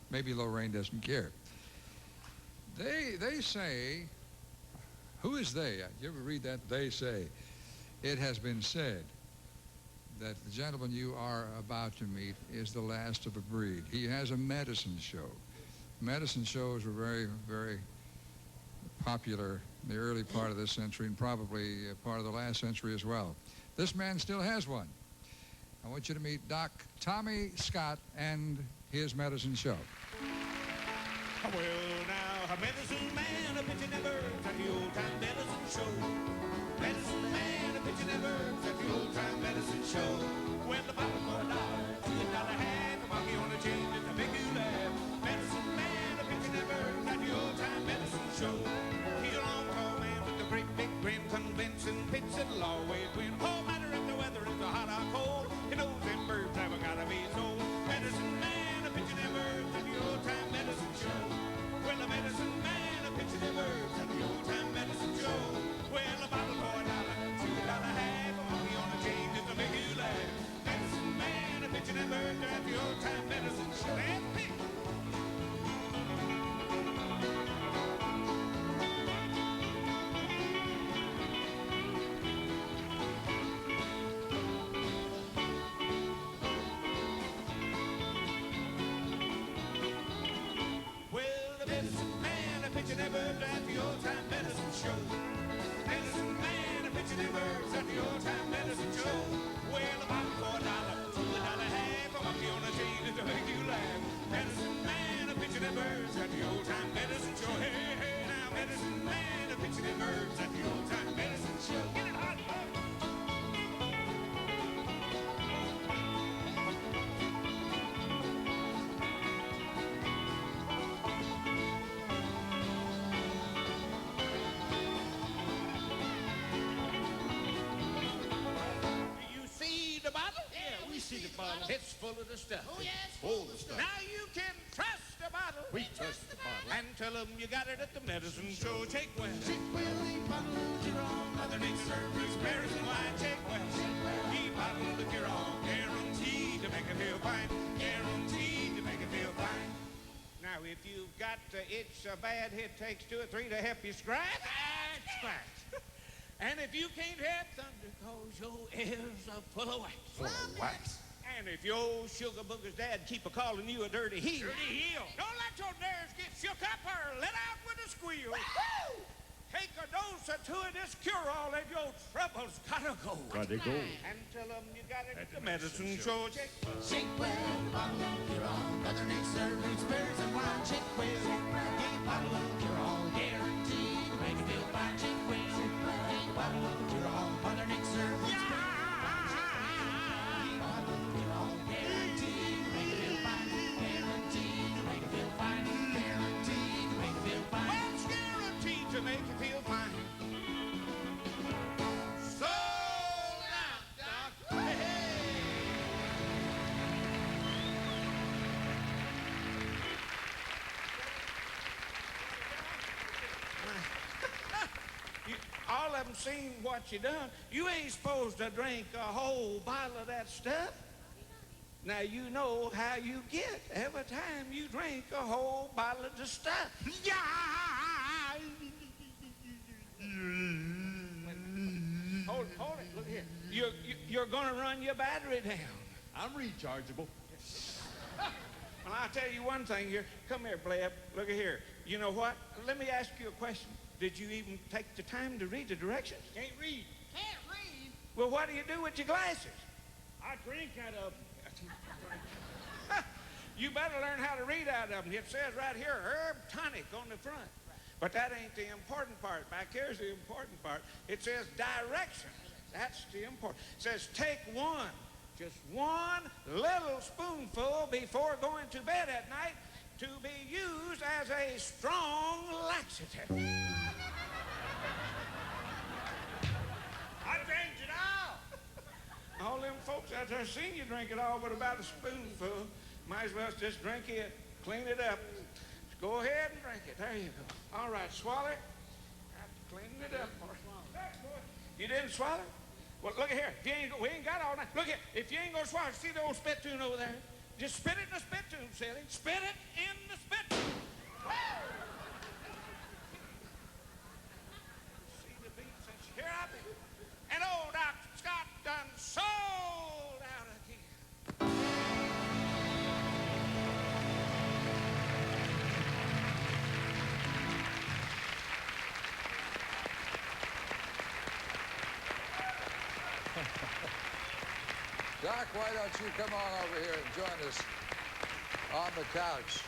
Maybe Lorraine doesn't care. They say, who is they? You ever read that? They say. It has been said that the gentleman you are about to meet is the last of a breed. He has a medicine show. Medicine shows were very, very popular in the early part of this century and probably part of the last century as well. This man still has one. I want you to meet Doc Tommy Scott and his medicine show. Well, now, a medicine man, a pitching and birds at the old-time medicine show. Medicine man, a pitching and birds at the old-time medicine show. When the bottle for $1, $2 half, a monkey on a chain just to make you laugh. Medicine man, a pitching and birds at the old-time medicine show. He's a long, tall man with a great big grin, convincing pitch that'll always win. No matter if the weather is hot or cold, he knows them birds haven't gotta be sold. Medicine man, a pitching and birds at the old-time medicine show. Well, the medicine man, a pitching and birds at the old-time medicine show. Well, a bottle for $1, $2 half, a monkey on a chain just to make you laugh. Medicine man, a pitching and birds at the old-time medicine show. And pick. Pitching and birds at the old-time medicine show. Medicine man, a pitching and birds at the old-time medicine show. Well, a bottle for $1, $2 half, a monkey on a chain just to make you laugh. Medicine man, a pitching and birds at the old-time medicine show. Hey, hey, now, medicine man, a pitching and birds at the old-time medicine show. Get it hot, folks. It's full of the stuff. Oh, yes, full of stuff. Now you can trust the bottle. We trust the bottle. And tell them you got it at the medicine show. Shake well. Shake well, he bottled your own. Mother Nature serves berries and wine. Shake well. He bottled the cure all. Guaranteed to make it feel fine. Guaranteed to make it feel fine. Now, if you've got itch, a bad head takes 2 or 3 to help you scratch. Scratch. And if you can't have thunder, cause your ears are full of wax. Full of wax. And if your old sugar booger's dad keep a-calling you a dirty heel. Dirty heel. Don't let your nerves get shook up or let out with a squeal. Woo-hoo! Take a dose or 2 of this cure-all and your troubles gotta go. Gotta go. And tell them you got it at the medicine show. Shake well, bottle your own. Mother Nature serves berries and wine. Shake well, he bottled your own. Guaranteed to make you feel fine. Shake well, he bottled your own. Mother Nature serves berries and wine. To make you feel fine. So now, Doc. Hey, hey. All of them seen what you done. You ain't supposed to drink a whole bottle of that stuff. Now you know how you get every time you drink a whole bottle of the stuff. Yeah. Hold it, look here. You're gonna run your battery down. I'm rechargeable. Well, I'll tell you one thing here. Come here, Bleb. Look at here. You know what? Let me ask you a question. Did you even take the time to read the directions? Can't read. Can't read? Well, what do you do with your glasses? I drink out of them. You better learn how to read out of them. It says right here, herb tonic on the front. But that ain't the important part. Back here's the important part. It says directions. That's the important. It says take one, just one little spoonful before going to bed at night to be used as a strong laxative. I drank it all. All them folks out there seen you drink it all with about a spoonful. Might as well just drink it, clean it up. Just go ahead and drink it. There you go. All right, swallow it. Clean it up. You didn't swallow? Well, look at here. If you ain't, we ain't got all night. Look here. If you ain't gonna swallow, see the old spittoon over there? Just spit it in the spit tube, silly. Spit it in the spit tube. See the beat since here I be. And old Dr. Scott done sold out again. Doc, why don't you come on over here and join us on the couch?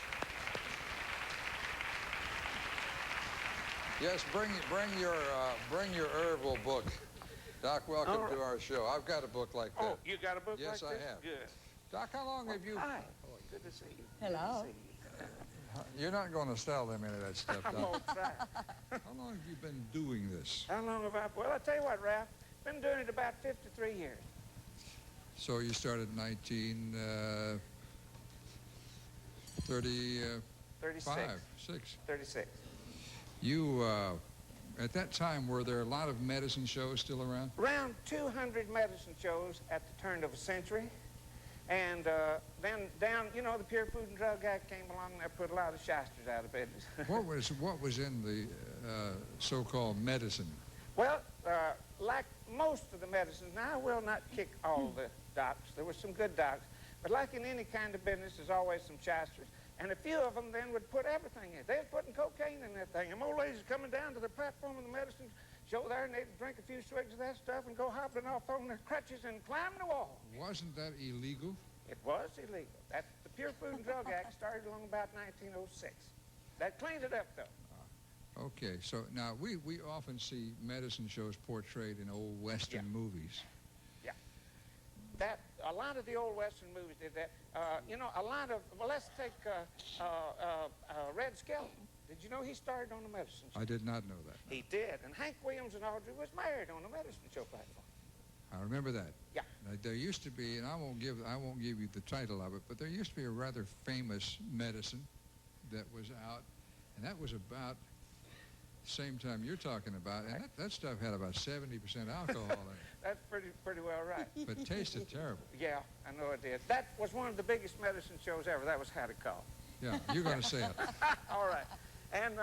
Yes, bring your herbal book. Doc, welcome to our show. I've got a book like that. Oh, you got a book Yes, like this? I have. Good. Doc, how long have you... Hi. Good to see you. Hello. Good to see you. You're not going to sell them any of that stuff, I'm Doc. gonna try. How long have you been doing this? How long have I... Well, I tell you what, Ralph. Been doing it about 53 years. So you started in 1935, 36. 6. 36. You, at that time, were there a lot of medicine shows still around? Around 200 medicine shows at the turn of a century. And then down, you know, the Pure Food and Drug Act came along and that put a lot of shysters out of business. What was in the so-called medicine? Well, like most of the medicines, now I will not kick all the docs. There were some good docs. But like in any kind of business, there's always some shysters. And a few of them then would put everything in. They was putting cocaine in that thing. Them old ladies coming down to the platform of the medicine show there, and they'd drink a few swigs of that stuff and go hopping off on their crutches and climb the wall. Wasn't that illegal? It was illegal. The Pure Food and Drug Act started along about 1906. That cleaned it up, though. Okay, so now we often see medicine shows portrayed in old Western movies. Yeah. A lot of the old Western movies did that. You know, a lot of, well, let's take Red Skelton. Did you know he started on a medicine show? I did not know that. He did. And Hank Williams and Audrey was married on a medicine show platform. I remember that. Yeah. There used to be, and I won't give you the title of it, but there used to be a rather famous medicine that was out, and that was about the same time you're talking about, and that stuff had about 70% alcohol in it. That's pretty well right. But tasted terrible. Yeah, I know it did. That was one of the biggest medicine shows ever. That was Hadacol. Yeah, you're going to say it. All right. And,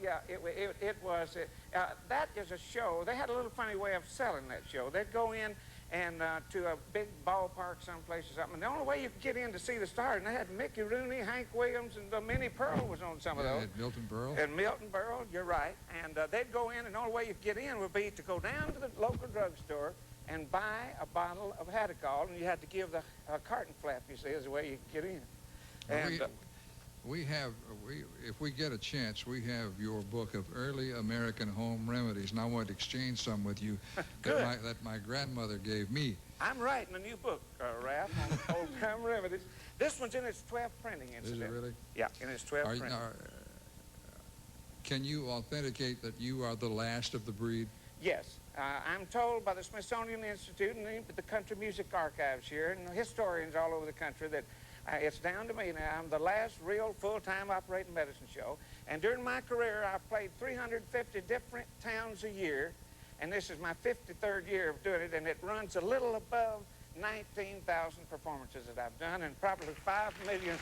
yeah, it was, that is a show. They had a little funny way of selling that show. They'd go in and to a big ballpark someplace or something. And the only way you could get in to see the stars, and they had Mickey Rooney, Hank Williams, and Minnie Pearl was on some of those. Milton Berle. And Milton Berle, you're right. And they'd go in, and the only way you could get in would be to go down to the local drugstore and buy a bottle of Hadacol, and you had to give the carton flap, you see, as the way you could get in. And if we get a chance, we have your book of early American home remedies, and I want to exchange some with you that my grandmother gave me. I'm writing a new book, Ralph, on old time remedies. This one's in its 12th printing, incident. Is it really? Yeah, in its 12th printing. Can you authenticate that you are the last of the breed? Yes. I'm told by the Smithsonian Institute and the Country Music Archives here and historians all over the country that it's down to me now. I'm the last real full-time operating medicine show. And during my career, I've played 350 different towns a year. And this is my 53rd year of doing it. And it runs a little above 19,000 performances that I've done and probably 5 million.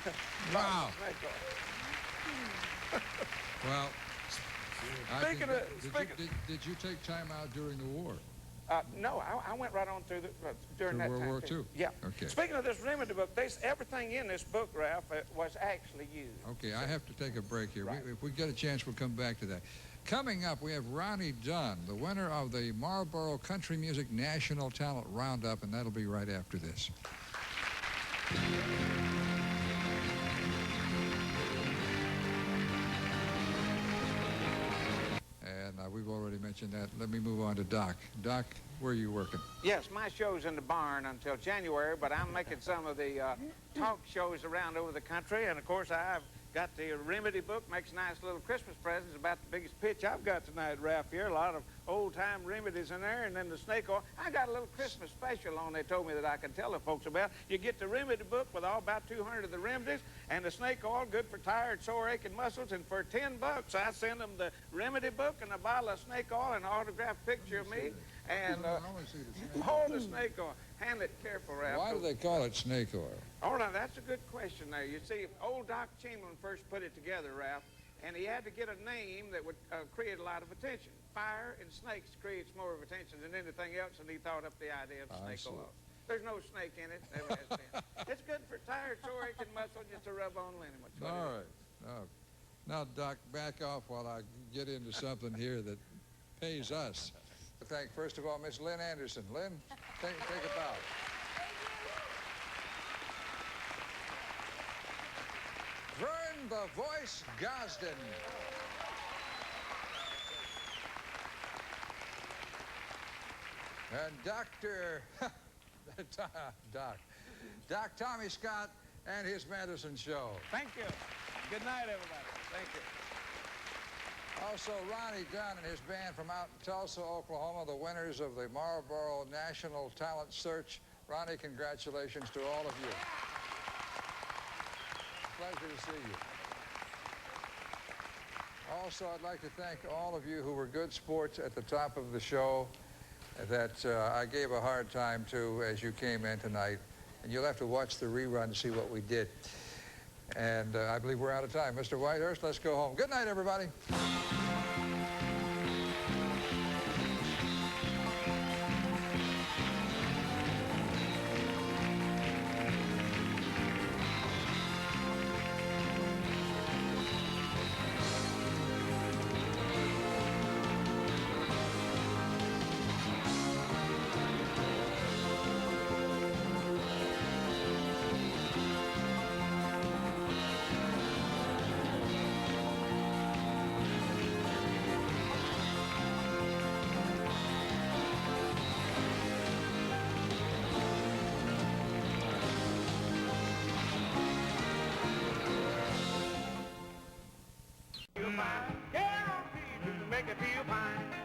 Wow. Well, did you take time out during the war? No, I went right on through during that World time. War II? Yeah. Okay. Speaking of this remedy book, everything in this book, Ralph, was actually used. Okay, I have to take a break here. Right. If we get a chance, we'll come back to that. Coming up, we have Ronnie Dunn, the winner of the Marlboro Country Music National Talent Roundup, and that'll be right after this. And we've already mentioned that. Let me move on to Doc. Doc, where are you working? Yes, my show's in the barn until January, but I'm making some of the talk shows around over the country, and of course I've got the remedy book, makes nice little Christmas presents, about the biggest pitch I've got tonight, Ralph, here. A lot of old-time remedies in there, and then the snake oil. I got a little Christmas special on they told me that I can tell the folks about. You get the remedy book with all about 200 of the remedies, and the snake oil, good for tired, sore, aching muscles, and for $10, I send them the remedy book and a bottle of snake oil and an autographed picture of me. And I want to see the snake. hold the snake oil. Handle it careful, Ralph. Why do they call it snake oil? Oh, now that's a good question there. You see, old Doc Chamberlain first put it together, Ralph, and he had to get a name that would create a lot of attention. Fire and snakes creates more of attention than anything else, and he thought up the idea of snake oil. There's no snake in it. Never has been. It's good for tired, sore, aching muscle just to rub on liniment. All right. Now, Doc, back off while I get into something here that pays us. Thank, first of all, Miss Lynn Anderson. Lynn, take a bow. Vern the Voice Gosden. And Doc Tommy Scott and his medicine show. Thank you. Good night, everybody. Thank you. Also, Ronnie Dunn and his band from out in Tulsa, Oklahoma, the winners of the Marlboro National Talent Search. Ronnie, congratulations to all of you. Pleasure to see you. Also, I'd like to thank all of you who were good sports at the top of the show that I gave a hard time to as you came in tonight. And you'll have to watch the rerun to see what we did. And I believe we're out of time. Mr. Whitehurst, let's go home. Good night, everybody. Guaranteed to make it feel fine.